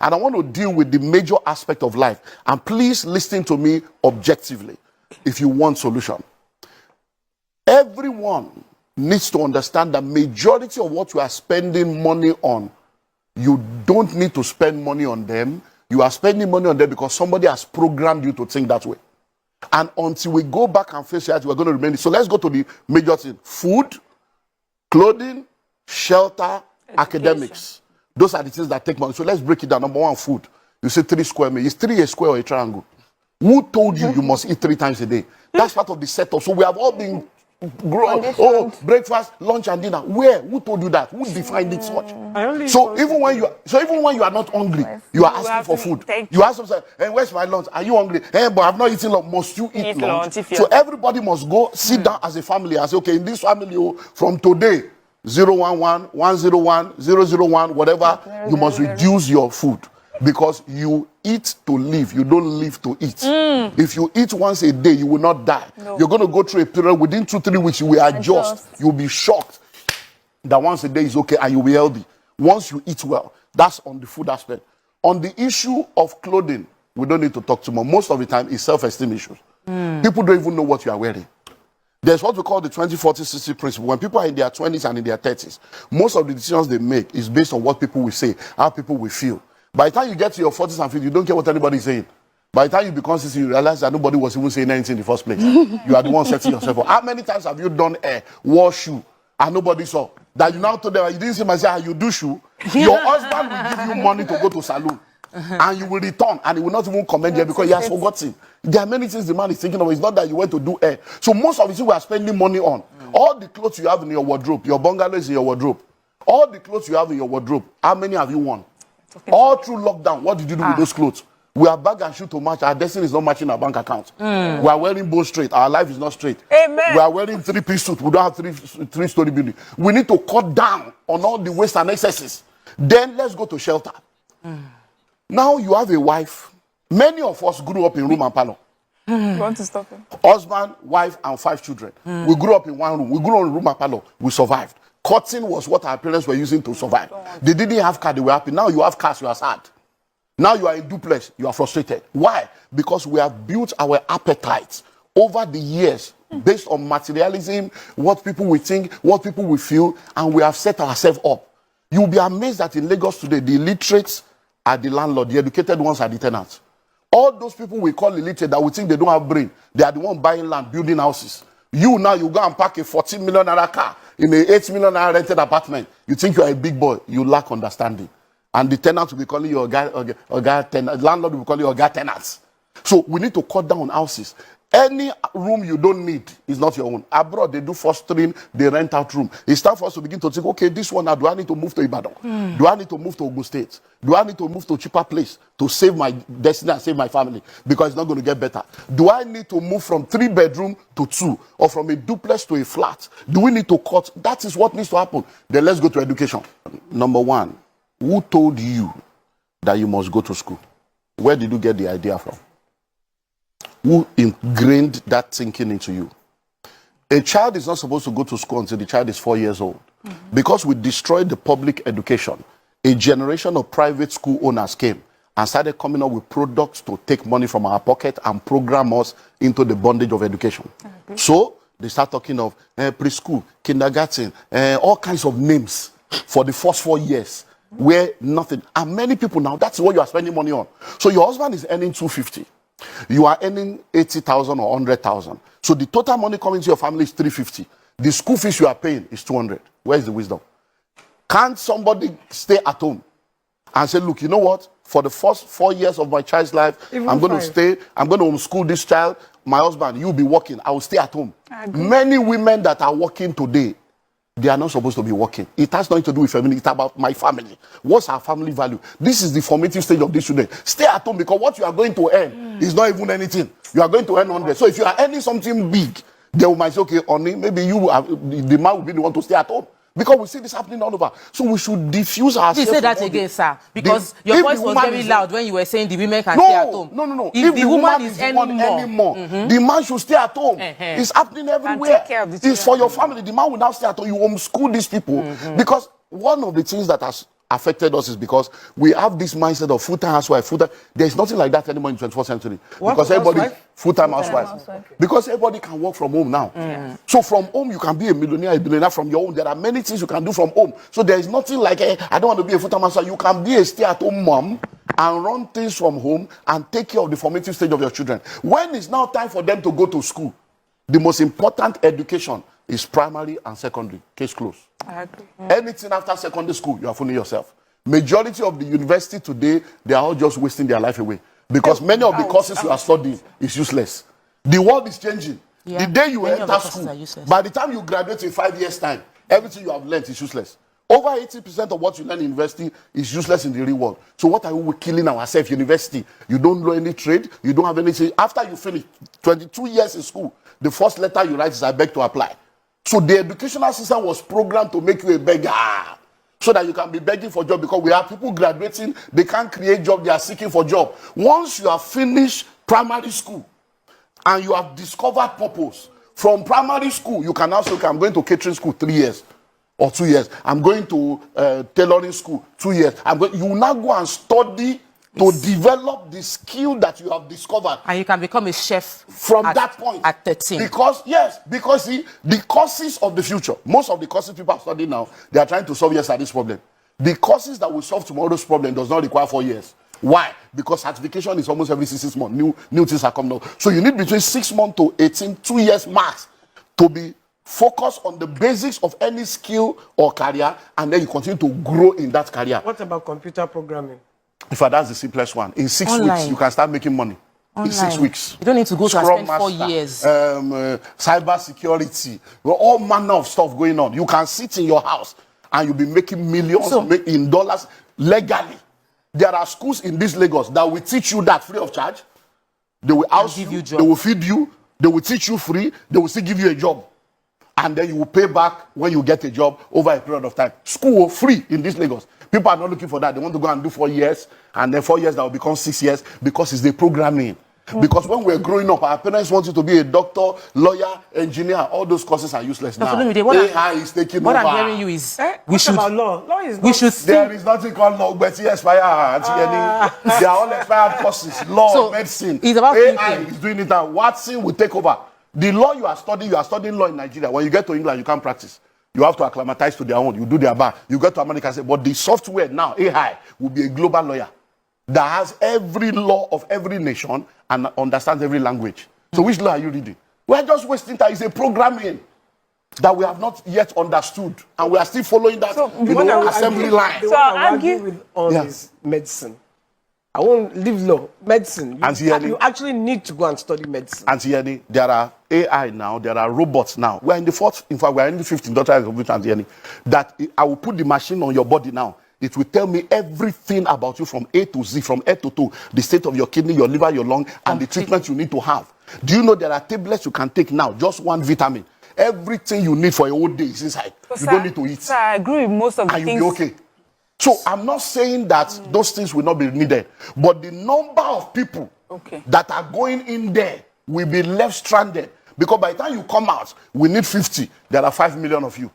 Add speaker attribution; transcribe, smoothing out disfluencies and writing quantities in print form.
Speaker 1: And I want to deal with the major aspect of life. And please listen to me objectively if you want solution. Everyone needs to understand that majority of what you are spending money on, you don't need to spend money on them. You are spending money on them because somebody has programmed you to think that way. And until we go back and face reality, we're going to remain. So let's go to the major thing. Food, clothing, shelter, academics. Those are the things that take money. So let's break it down. Number one, food. You say 3 square meters. Is 3 a square or a triangle? Who told you you must eat 3 times a day? That's part of the setup. So we have all been grown. Oh, breakfast, lunch, and dinner. Where? Who told you that? Who defined it such? So even when you are not hungry, you are asking for food. You ask yourself, hey, where's my lunch? Are you hungry? Hey, but I've not eaten lunch. Must you eat lunch? So everybody must go sit down as a family and say, okay, in this family, from today, 011, 101, 001, whatever, you must reduce your food. Because you eat to live, you don't live to eat. If you eat once a day, you will not die. No. You're going to go through a period within 2-3 weeks, you will adjust. You'll be shocked that once a day is okay and you'll be healthy. Once you eat well, that's on the food aspect. On the issue of clothing, we don't need to talk too much. Most of the time, it's self-esteem issues. People don't even know what you are wearing. There's what we call the 20-40-60 principle. When people are in their 20s and in their 30s, most of the decisions they make is based on what people will say, how people will feel. By the time you get to your 40s and 50s, you don't care what anybody is saying. By the time you become 60, you realize that nobody was even saying anything in the first place. You are the one setting yourself up. How many times have you done hair, wore shoe, and nobody saw? That you now told them, you didn't see myself, you do shoe. Your husband will give you money to go to salon. And you will return, and he will not even commend you because he has forgotten. There are many things the man is thinking of. It's not that you went to do hair. So most of the things we are spending money on, all the clothes you have in your wardrobe, your bungalow is in your wardrobe. All the clothes you have in your wardrobe, how many have you worn? All through lockdown, what did you do with those clothes? We are bag and shoe to match. Our destiny is not matching our bank account. We are wearing both straight. Our life is not straight.
Speaker 2: Amen.
Speaker 1: We are wearing 3-piece suit. We don't have three-story building. We need to cut down on all the waste and excesses. Then let's go to shelter. Now you have a wife. Many of us grew up in room and parlor.
Speaker 2: You want to stop him?
Speaker 1: Husband, wife, and 5 children. We grew up in one room. We grew up in room and parlor. We survived. Cotton was what our parents were using to survive. They didn't have car, they were happy. Now you have cars, you are sad. Now you are in duplex, you are frustrated. Why? Because we have built our appetites over the years based on materialism, what people will think, what people will feel, and we have set ourselves up. You'll be amazed that in Lagos today, the illiterates are the landlord, the educated ones are the tenants. All those people we call illiterate that we think they don't have brain, they are the ones buying land, building houses. You now, you go and park a 14 million naira car in an 8 million naira rented apartment. You think you are a big boy. You lack understanding. And the tenant will be calling you a guy tenant. Landlord will be calling you a guy tenants. So we need to cut down on houses. Any room you don't need is not your own. Abroad, they do fostering, they rent out room. It's time for us to begin to think, okay, this one now, do I need to move to Ibadan? Do I need to move to Ogun State? Do I need to move to a cheaper place to save my destiny and save my family? Because it's not going to get better. Do I need to move from 3-bedroom to 2 or from a duplex to a flat? Do we need to cut? That is what needs to happen. Then let's go to education. Number one, who told you that you must go to school? Where did you get the idea from? Who ingrained that thinking into you? A child is not supposed to go to school until the child is 4 years old. Because we destroyed the public education, a generation of private school owners came and started coming up with products to take money from our pocket and program us into the bondage of education. So they start talking of preschool, kindergarten, all kinds of names for the first 4 years where nothing. And many people now, that's what you are spending money on. So your husband is earning 250. You are earning 80,000 or 100,000. So the total money coming to your family is 350. The school fees you are paying is 200. Where is the wisdom? Can't somebody stay at home and say, look, you know what? For the first 4 years of my child's life, I'm going to stay. I'm going to homeschool this child. My husband, you'll be working. I will stay at home. Many women that are working today, they are not supposed to be working. It has nothing to do with family. It's about my family. What's our family value? This is the formative stage of this student. Stay at home because what you are going to earn is not even anything. You are going to earn 100. So if you are earning something big, they might say, okay, honey, maybe you are, the man will be the one to stay at home. Because we see this happening all over. So we should diffuse ourselves.
Speaker 3: You say that again, sir. Because your voice was very loud when you were saying the women can stay at home.
Speaker 1: No.
Speaker 3: If the woman is earning more,
Speaker 1: the man should stay at home. It's happening everywhere. It's for your family. The man will now stay at home. You homeschool these people. Because one of the things that has affected us is because we have this mindset of full-time housewife, full-time. There's nothing like that anymore in the 21st century.
Speaker 4: What?
Speaker 1: Because everybody,
Speaker 4: Housewife?
Speaker 1: full-time housewife. Because everybody can work from home now. So from home, you can be a millionaire, a billionaire from your home. There are many things you can do from home. So there is nothing like, I don't want to be a full-time housewife. You can be a stay-at-home mom and run things from home and take care of the formative stage of your children. When it's now time for them to go to school, the most important education is primary and secondary. Case closed.
Speaker 2: I agree.
Speaker 1: Anything after secondary school, you are fooling yourself. Majority of the university today, they are all just wasting their life away. Because many of the courses you are studying is useless. The world is changing.
Speaker 3: Yeah,
Speaker 1: The day you
Speaker 3: many of the
Speaker 1: enter
Speaker 3: courses
Speaker 1: school,
Speaker 3: are useless.
Speaker 1: by the time you graduate in 5 years' time, everything you have learned is useless. Over 80% of what you learn in university is useless in the real world. So what are we killing ourselves? University, you don't know any trade, you don't have anything. After you finish 22 years in school, the first letter you write is I beg to apply. So the educational system was programmed to make you a beggar, so that you can be begging for job, because we have people graduating, they can't create job, they are seeking for job. Once you have finished primary school and you have discovered purpose, from primary school, you can now say, okay, I'm going to catering school 3 years or 2 years. I'm going to tailoring school 2 years. You will now go and study to develop the skill that you have discovered.
Speaker 3: And you can become a chef
Speaker 1: From that point.
Speaker 3: At 13.
Speaker 1: Because see, the courses of the future, most of the courses people are studying now, they are trying to solve yesterday's problem. The courses that will solve tomorrow's problem does not require 4 years. Why? Because certification is almost every 6 months. New things are coming out. So you need between 6 months to 18, 2 years max, to be focused on the basics of any skill or career, and then you continue to grow in that career.
Speaker 4: What about computer programming?
Speaker 1: In fact, that's the simplest one. In 6 weeks, you can start making money. In 6 weeks.
Speaker 3: You don't need to go to
Speaker 1: Scrum
Speaker 3: spend 4
Speaker 1: master,
Speaker 3: years.
Speaker 1: Cyber security, all manner of stuff going on. You can sit in your house and you'll be making millions in dollars legally. There are schools in this Lagos that will teach you that free of charge. They will house you, they will feed you, they will teach you free, they will still give you a job. And then you will pay back when you get a job over a period of time. School free in this Lagos. People are not looking for that. They want to go and do 4 years, and then 4 years that will become 6 years, because it's the programming. Because when we're growing up, our parents want you to be a doctor, lawyer, engineer. All those courses are useless now. AI is taking over.
Speaker 3: What I'm hearing you is we should.
Speaker 4: About law? Law is
Speaker 3: We should.
Speaker 1: There is nothing called law, but expired. They are all expired courses. Law, medicine.
Speaker 3: It's about
Speaker 1: AI
Speaker 3: thinking.
Speaker 1: is doing it now. Watson will take over. The law you are studying law in Nigeria. When you get to England, you can't practice. You have to acclimatize to their own. You do their bar. You go to America and say, but the software now, AI, will be a global lawyer that has every law of every nation and understands every language. So which law are you reading? We're just wasting time. It's a programming that we have not yet understood. And we are still following that assembly line.
Speaker 4: So I argue with all is medicine. I won't leave law. Medicine. You actually need to go and study medicine.
Speaker 1: Auntie Yenny, there are AI now, there are robots now. We're in the fourth, in fact, we're in the 15th industrial revolution, Auntie Yenny, that I will put the machine on your body now. It will tell me everything about you from A to Z, from head to toe, the state of your kidney, your liver, your lung, and the treatment you need to have. Do you know there are tablets you can take now, just one vitamin? Everything you need for a whole day is inside. You don't need to eat.
Speaker 2: So I agree with most of the
Speaker 1: and
Speaker 2: things.
Speaker 1: You'll be okay. So I'm not saying that those things will not be needed, but the number of people that are going in there will be left stranded, because by the time you come out, we need 50. There are 5 million of you.